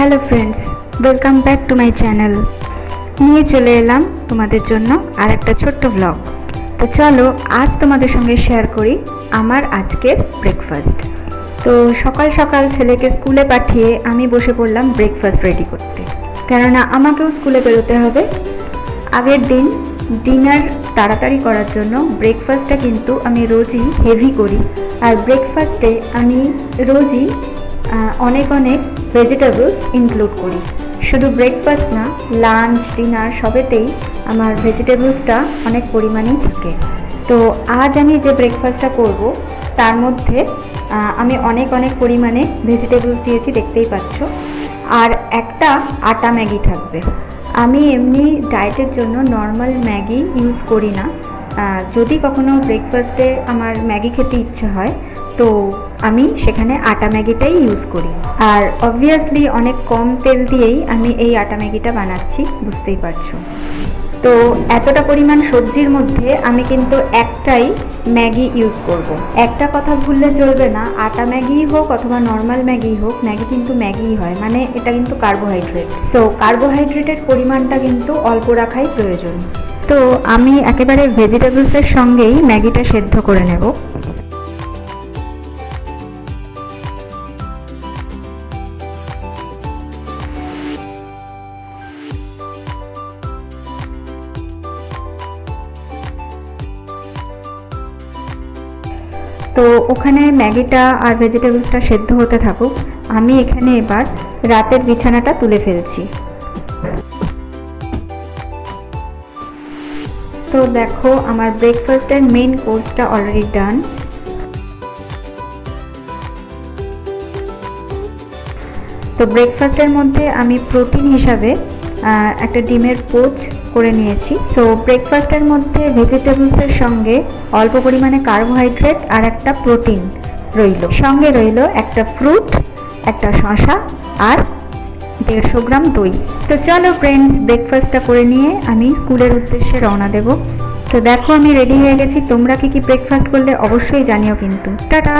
Hello friends, welcome back to my channel. নিয়ে চলে এলাম তোমাদের জন্য আর একটা ছোট্ট ব্লগ। তো চলো আজ তোমাদের সঙ্গে শেয়ার করি আমার আজকের ব্রেকফাস্ট। তো সকাল সকাল ছেলেকে স্কুলে পাঠিয়ে আমি বসে পড়লাম ব্রেকফাস্ট রেডি করতে, কেননা আমাকেও স্কুলে বেরোতে হবে। আগের দিন ডিনার তাড়াতাড়ি করার জন্য ব্রেকফাস্টটা কিন্তু আমি রোজই হেভি করি। আর ব্রেকফাস্টে আমি রোজই অনেক ভেজিটেবলস ইনক্লুড করি। শুধু ব্রেকফাস্ট না, লাঞ্চ ডিনার সবেতেই আমার ভেজিটেবলসটা অনেক পরিমাণেই থাকে। তো আজ আমি যে ব্রেকফাস্টটা করব তার মধ্যে আমি অনেক পরিমাণে ভেজিটেবলস দিয়েছি, দেখতেই পাচ্ছ। আর একটা আটা ম্যাগি থাকবে। আমি এমনি ডায়েটের জন্য নর্মাল ম্যাগি ইউজ করি না। যদি কখনো ব্রেকফাস্টে আমার ম্যাগি খেতে ইচ্ছে হয় তো আমি সেখানে আটা ম্যাগিটাই ইউজ করি। আর অবভিয়াসলি অনেক কম তেল দিয়েই আমি এই আটা ম্যাগিটা বানাচ্ছি, বুঝতেই পারছো। তো এতটা পরিমাণ সবজির মধ্যে আমি কিন্তু একটাই ম্যাগি ইউজ করব। একটা কথা ভুললে চলবে না, আটা ম্যাগি হোক অথবা নর্মাল ম্যাগি হোক, ম্যাগি কিন্তু ম্যাগিই হয়, মানে এটা কিন্তু কার্বোহাইড্রেট। তো কার্বোহাইড্রেটের পরিমাণটা কিন্তু অল্প রাখাই প্রয়োজন। তো আমি একেবারে ভেজিটেবলসের সঙ্গেই ম্যাগিটা সেদ্ধ করে নেব। তো ওখানে ম্যাগিটা আর ভেজিটেবলসটা সেদ্ধ হতে থাকুক, আমি এখানে এবার রাতের বিছানাটা তুলে ফেলছি। তো দেখো আমার ব্রেকফাস্টের মেইন কোর্সটা অলরেডি ডান। তো ব্রেকফাস্টের মধ্যে আমি প্রোটিন হিসাবে একটা ডিমের পোচ করে নিয়েছি। তো ব্রেকফাস্টের মধ্যে ভেজিটেবলসের সঙ্গে অল্প পরিমাণে কার্বোহাইড্রেট আর একটা প্রোটিন রইল, সঙ্গে রইল একটা ফ্রুট, একটা শসা আর 150 গ্রাম দই। তো চলো ফ্রেন্ডস, ব্রেকফাস্টটা করে নিয়ে আমি স্কুলের উদ্দেশ্যে রওনা দেব। তো দেখো আমি রেডি হয়ে গেছি। তোমরা কি ব্রেকফাস্ট করলে অবশ্যই জানিও কিন্তু। টাটা।